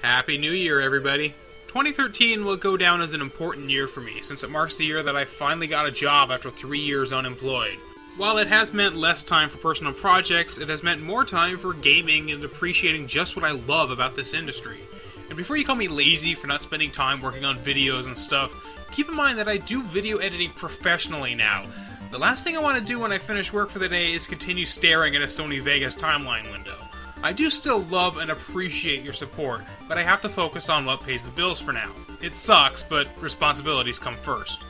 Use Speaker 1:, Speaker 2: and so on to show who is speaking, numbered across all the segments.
Speaker 1: Happy New Year, everybody. 2013 will go down as an important year for me, since it marks the year that I finally got a job after 3 years unemployed. While it has meant less time for personal projects, it has meant more time for gaming and appreciating just what I love about this industry. And before you call me lazy for not spending time working on videos and stuff, keep in mind that I do video editing professionally now. The last thing I want to do when I finish work for the day is continue staring at a Sony Vegas timeline window. I do still love and appreciate your support, but I have to focus on what pays the bills for now. It sucks, but responsibilities come first.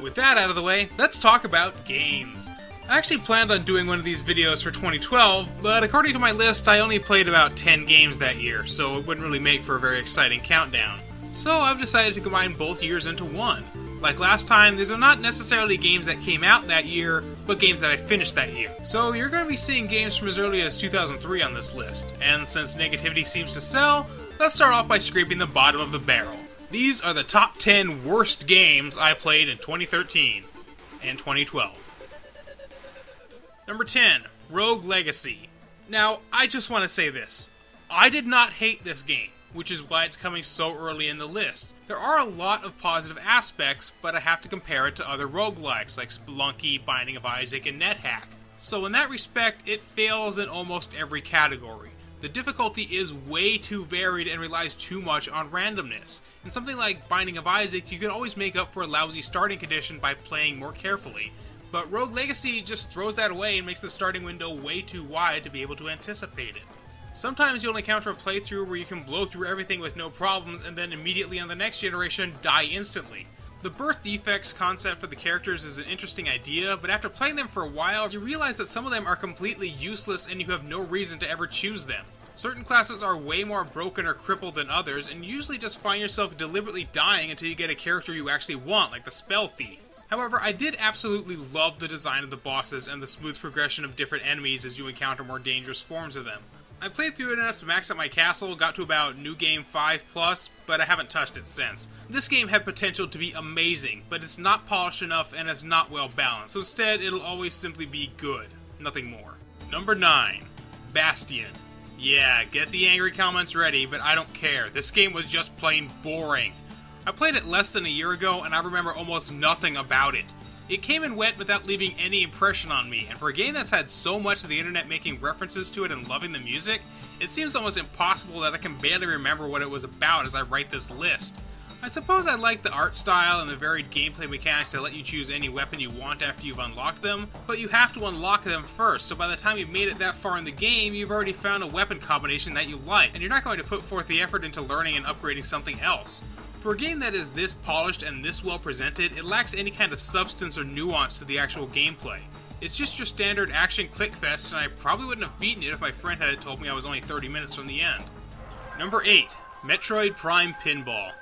Speaker 1: With that out of the way, let's talk about games. I actually planned on doing one of these videos for 2012, but according to my list, I only played about 10 games that year, so it wouldn't really make for a very exciting countdown. So I've decided to combine both years into one. Like last time, these are not necessarily games that came out that year, but games that I finished that year. So you're going to be seeing games from as early as 2003 on this list, and since negativity seems to sell, let's start off by scraping the bottom of the barrel. These are the top 10 worst games I played in 2013 and 2012. Number 10, Rogue Legacy. Now, I just want to say this. I did not hate this game, which is why it's coming so early in the list. There are a lot of positive aspects, but I have to compare it to other roguelikes like Spelunky, Binding of Isaac, and NetHack. So in that respect, it fails in almost every category. The difficulty is way too varied and relies too much on randomness. In something like Binding of Isaac, you can always make up for a lousy starting condition by playing more carefully. But Rogue Legacy just throws that away and makes the starting window way too wide to be able to anticipate it. Sometimes you'll encounter a playthrough where you can blow through everything with no problems and then immediately on the next generation die instantly. The birth defects concept for the characters is an interesting idea, but after playing them for a while, you realize that some of them are completely useless and you have no reason to ever choose them. Certain classes are way more broken or crippled than others, and you usually just find yourself deliberately dying until you get a character you actually want, like the Spell Thief. However, I did absolutely love the design of the bosses and the smooth progression of different enemies as you encounter more dangerous forms of them. I played through it enough to max out my castle, got to about New Game 5+, but I haven't touched it since. This game had potential to be amazing, but it's not polished enough and it's not well balanced, so instead it'll always simply be good. Nothing more. Number 9. Bastian. Yeah, get the angry comments ready, but I don't care. This game was just plain boring. I played it less than a year ago, and I remember almost nothing about it. It came and went without leaving any impression on me, and for a game that's had so much of the internet making references to it and loving the music, it seems almost impossible that I can barely remember what it was about as I write this list. I suppose I like the art style and the varied gameplay mechanics that let you choose any weapon you want after you've unlocked them, but you have to unlock them first, so by the time you've made it that far in the game, you've already found a weapon combination that you like, and you're not going to put forth the effort into learning and upgrading something else. For a game that is this polished and this well presented, it lacks any kind of substance or nuance to the actual gameplay. It's just your standard action clickfest, and I probably wouldn't have beaten it if my friend had told me I was only 30 minutes from the end. Number 8. Metroid Prime Pinball.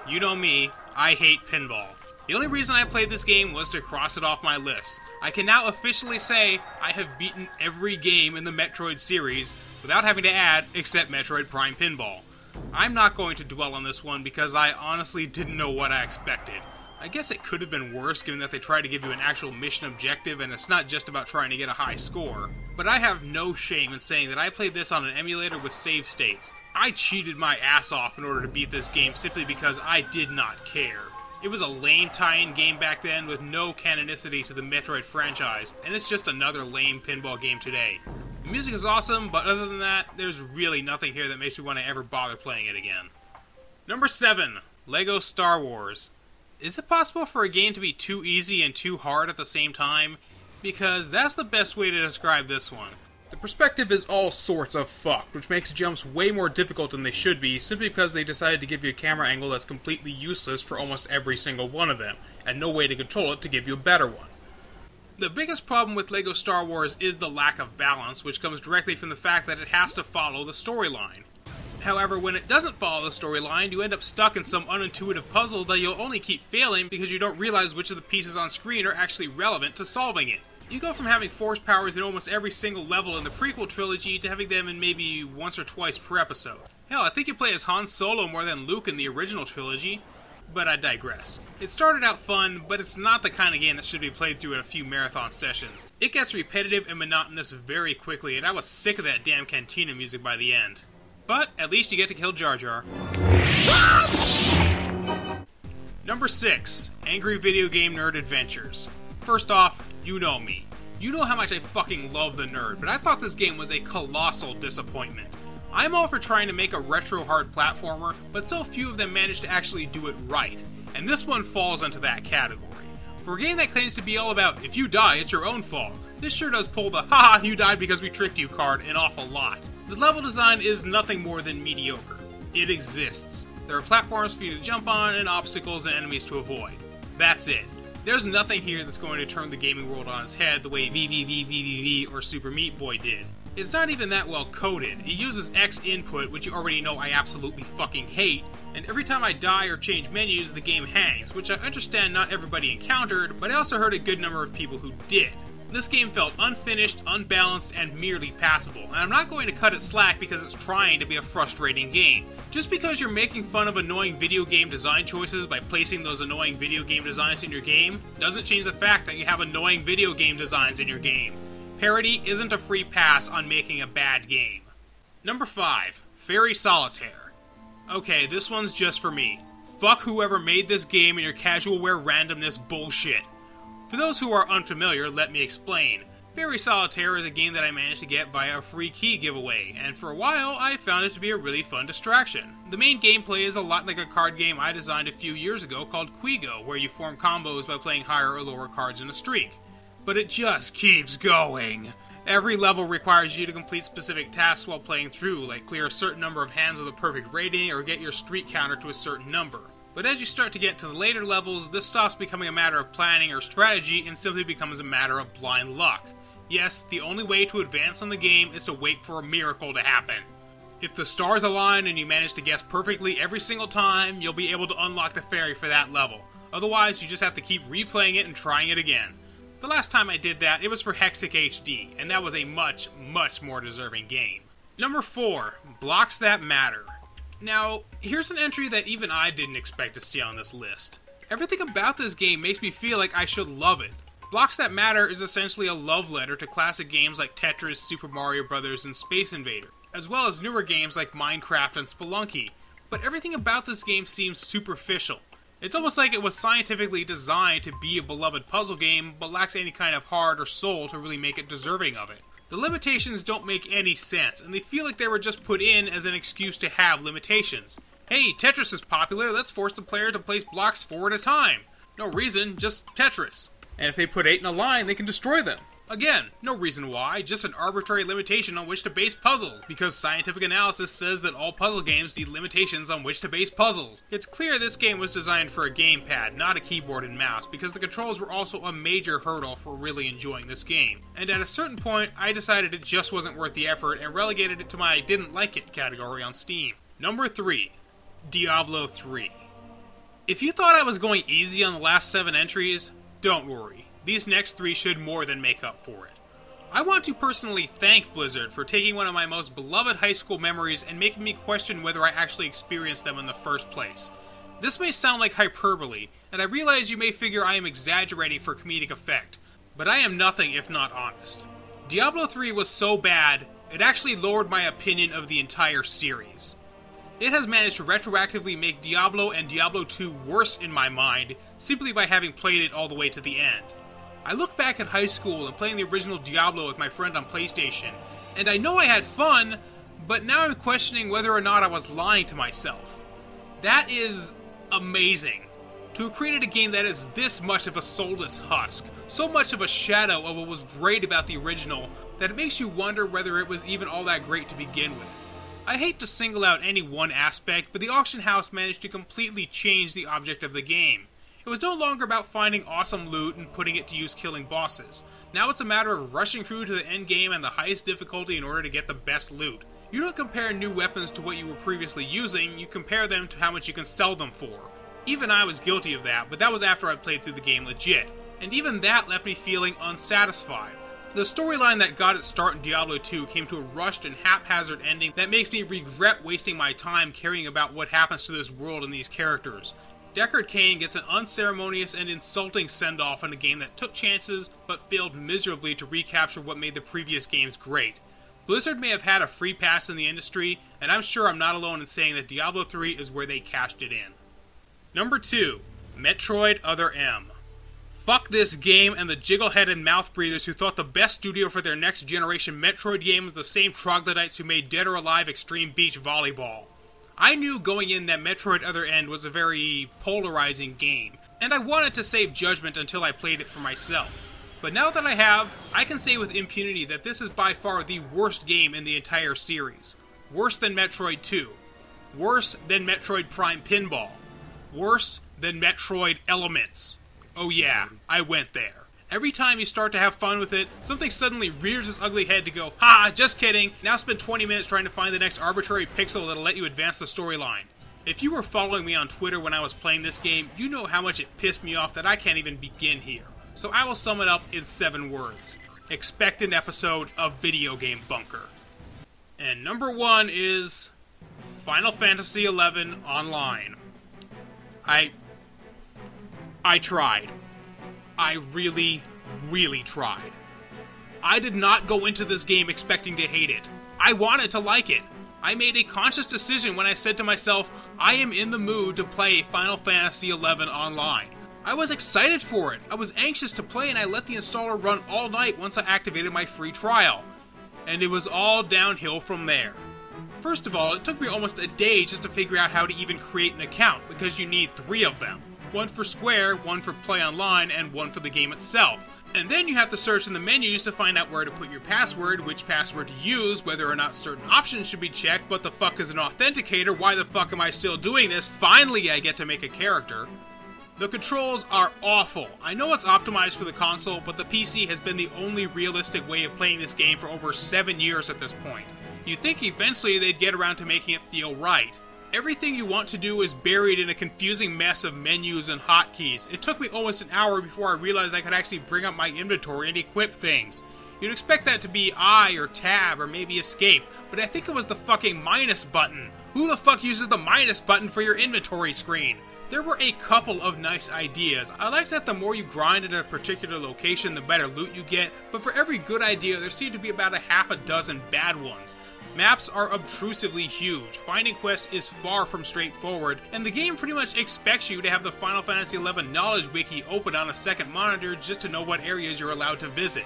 Speaker 1: You know me, I hate pinball. The only reason I played this game was to cross it off my list. I can now officially say I have beaten every game in the Metroid series without having to add except Metroid Prime Pinball. I'm not going to dwell on this one because I honestly didn't know what I expected. I guess it could have been worse given that they tried to give you an actual mission objective and it's not just about trying to get a high score. But I have no shame in saying that I played this on an emulator with save states. I cheated my ass off in order to beat this game simply because I did not care. It was a lame tie-in game back then with no canonicity to the Metroid franchise, and it's just another lame pinball game today. The music is awesome, but other than that, there's really nothing here that makes me want to ever bother playing it again. Number 7. Lego Star Wars. Is it possible for a game to be too easy and too hard at the same time? Because that's the best way to describe this one. The perspective is all sorts of fucked, which makes jumps way more difficult than they should be, simply because they decided to give you a camera angle that's completely useless for almost every single one of them, and no way to control it to give you a better one. The biggest problem with LEGO Star Wars is the lack of balance, which comes directly from the fact that it has to follow the storyline. However, when it doesn't follow the storyline, you end up stuck in some unintuitive puzzle that you'll only keep failing because you don't realize which of the pieces on screen are actually relevant to solving it. You go from having force powers in almost every single level in the prequel trilogy to having them in maybe once or twice per episode. Hell, I think you play as Han Solo more than Luke in the original trilogy. But I digress. It started out fun, but it's not the kind of game that should be played through in a few marathon sessions. It gets repetitive and monotonous very quickly, and I was sick of that damn cantina music by the end. But at least you get to kill Jar Jar. Number 6. Angry Video Game Nerd Adventures. First off, you know me. You know how much I fucking love the nerd, but I thought this game was a colossal disappointment. I'm all for trying to make a retro hard platformer, but so few of them manage to actually do it right, and this one falls into that category. For a game that claims to be all about, if you die, it's your own fault, this sure does pull the haha you died because we tricked you card an awful lot. The level design is nothing more than mediocre. It exists. There are platforms for you to jump on and obstacles and enemies to avoid. That's it. There's nothing here that's going to turn the gaming world on its head the way VVVVVV or Super Meat Boy did. It's not even that well coded. It uses X input, which you already know I absolutely fucking hate, and every time I die or change menus, the game hangs, which I understand not everybody encountered, but I also heard a good number of people who did. This game felt unfinished, unbalanced, and merely passable, and I'm not going to cut it slack because it's trying to be a frustrating game. Just because you're making fun of annoying video game design choices by placing those annoying video game designs in your game, doesn't change the fact that you have annoying video game designs in your game. Parody isn't a free pass on making a bad game. Number 5. Faerie Solitaire. Okay, this one's just for me. Fuck whoever made this game and your casual wear randomness bullshit. For those who are unfamiliar, let me explain. Faerie Solitaire is a game that I managed to get via a free key giveaway, and for a while I found it to be a really fun distraction. The main gameplay is a lot like a card game I designed a few years ago called Quigo, where you form combos by playing higher or lower cards in a streak. But it just keeps going. Every level requires you to complete specific tasks while playing through, like clear a certain number of hands with a perfect rating or get your streak counter to a certain number. But as you start to get to the later levels, this stops becoming a matter of planning or strategy and simply becomes a matter of blind luck. Yes, the only way to advance on the game is to wait for a miracle to happen. If the stars align and you manage to guess perfectly every single time, you'll be able to unlock the fairy for that level. Otherwise, you just have to keep replaying it and trying it again. The last time I did that, it was for Hexic HD, and that was a much, much more deserving game. Number 4. Blocks That Matter. Now, here's an entry that even I didn't expect to see on this list. Everything about this game makes me feel like I should love it. Blocks That Matter is essentially a love letter to classic games like Tetris, Super Mario Bros., and Space Invader, as well as newer games like Minecraft and Spelunky, but everything about this game seems superficial. It's almost like it was scientifically designed to be a beloved puzzle game, but lacks any kind of heart or soul to really make it deserving of it. The limitations don't make any sense, and they feel like they were just put in as an excuse to have limitations. Hey, Tetris is popular, let's force the player to place blocks 4 at a time. No reason, just Tetris. And if they put 8 in a line, they can destroy them. Again, no reason why, just an arbitrary limitation on which to base puzzles, because scientific analysis says that all puzzle games need limitations on which to base puzzles. It's clear this game was designed for a gamepad, not a keyboard and mouse, because the controls were also a major hurdle for really enjoying this game. And at a certain point, I decided it just wasn't worth the effort and relegated it to my didn't like it category on Steam. Number 3. Diablo III. If you thought I was going easy on the last 7 entries, don't worry. These next 3 should more than make up for it. I want to personally thank Blizzard for taking one of my most beloved high school memories and making me question whether I actually experienced them in the first place. This may sound like hyperbole, and I realize you may figure I am exaggerating for comedic effect, but I am nothing if not honest. Diablo 3 was so bad, it actually lowered my opinion of the entire series. It has managed to retroactively make Diablo and Diablo 2 worse in my mind, simply by having played it all the way to the end. I look back at high school and playing the original Diablo with my friend on PlayStation, and I know I had fun, but now I'm questioning whether or not I was lying to myself. That is amazing. To have created a game that is this much of a soulless husk, so much of a shadow of what was great about the original, that it makes you wonder whether it was even all that great to begin with. I hate to single out any one aspect, but the auction house managed to completely change the object of the game. It was no longer about finding awesome loot and putting it to use killing bosses. Now it's a matter of rushing through to the end game and the highest difficulty in order to get the best loot. You don't compare new weapons to what you were previously using, you compare them to how much you can sell them for. Even I was guilty of that, but that was after I'd played through the game legit. And even that left me feeling unsatisfied. The storyline that got its start in Diablo 2 came to a rushed and haphazard ending that makes me regret wasting my time caring about what happens to this world and these characters. Deckard Cain gets an unceremonious and insulting send-off in a game that took chances but failed miserably to recapture what made the previous games great. Blizzard may have had a free pass in the industry, and I'm sure I'm not alone in saying that Diablo III is where they cashed it in. Number 2. Metroid Other End. Fuck this game and the jiggle-headed mouth breathers who thought the best studio for their next generation Metroid game was the same troglodytes who made Dead or Alive Extreme Beach Volleyball. I knew going in that Metroid Other End was a very polarizing game, and I wanted to save judgment until I played it for myself. But now that I have, I can say with impunity that this is by far the worst game in the entire series. Worse than Metroid 2. Worse than Metroid Prime Pinball. Worse than Metroid Elements. Oh yeah, I went there. Every time you start to have fun with it, something suddenly rears its ugly head to go, "Ha, just kidding, now spend 20 minutes trying to find the next arbitrary pixel that'll let you advance the storyline." If you were following me on Twitter when I was playing this game, you know how much it pissed me off that I can't even begin here. So I will sum it up in 7 words. Expect an episode of Video Game Bunker. And number 1 is Final Fantasy XI Online. I tried. I really, really tried. I did not go into this game expecting to hate it. I wanted to like it. I made a conscious decision when I said to myself, I am in the mood to play Final Fantasy XI Online. I was excited for it. I was anxious to play, and I let the installer run all night once I activated my free trial. And it was all downhill from there. First of all, it took me almost a day just to figure out how to even create an account, because you need 3 of them. 1 for Square, 1 for Play Online, and 1 for the game itself. And then you have to search in the menus to find out where to put your password, which password to use, whether or not certain options should be checked, but the fuck is an authenticator, why the fuck am I still doing this, finally I get to make a character. The controls are awful. I know it's optimized for the console, but the PC has been the only realistic way of playing this game for over 7 years at this point. You'd think eventually they'd get around to making it feel right. Everything you want to do is buried in a confusing mess of menus and hotkeys. It took me almost an hour before I realized I could actually bring up my inventory and equip things. You'd expect that to be I or Tab or maybe Escape, but I think it was the fucking minus button. Who the fuck uses the minus button for your inventory screen? There were a couple of nice ideas. I liked that the more you grind at a particular location, the better loot you get, but for every good idea, there seemed to be about a half a dozen bad ones. Maps are obtrusively huge, finding quests is far from straightforward, and the game pretty much expects you to have the Final Fantasy XI Knowledge Wiki open on a second monitor just to know what areas you're allowed to visit.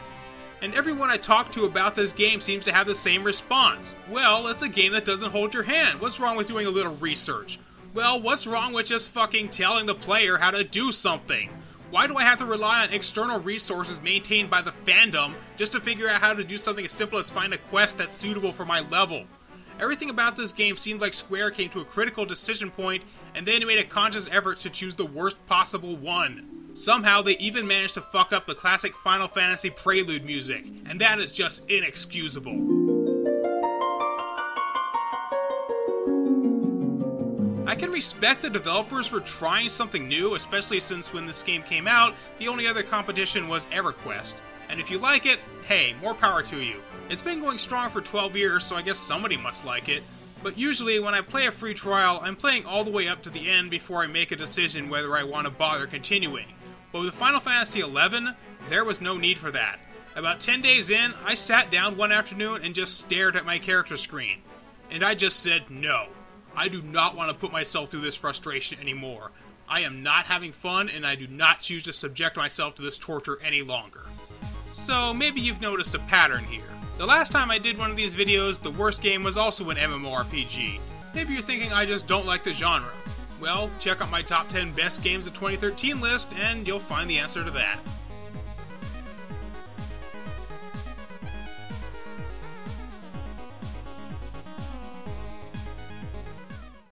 Speaker 1: And everyone I talk to about this game seems to have the same response. Well, it's a game that doesn't hold your hand. What's wrong with doing a little research? Well, what's wrong with just fucking telling the player how to do something? Why do I have to rely on external resources maintained by the fandom just to figure out how to do something as simple as find a quest that's suitable for my level? Everything about this game seemed like Square came to a critical decision point and then made a conscious effort to choose the worst possible one. Somehow they even managed to fuck up the classic Final Fantasy prelude music, and that is just inexcusable. I can respect the developers for trying something new, especially since when this game came out, the only other competition was EverQuest. And if you like it, hey, more power to you. It's been going strong for 12 years, so I guess somebody must like it. But usually when I play a free trial, I'm playing all the way up to the end before I make a decision whether I want to bother continuing. But with Final Fantasy XI, there was no need for that. About 10 days in, I sat down one afternoon and just stared at my character screen. And I just said no. I do not want to put myself through this frustration anymore. I am not having fun, and I do not choose to subject myself to this torture any longer. So maybe you've noticed a pattern here. The last time I did one of these videos, the worst game was also an MMORPG. Maybe you're thinking I just don't like the genre. Well, check out my top 10 best games of 2013 list, and you'll find the answer to that.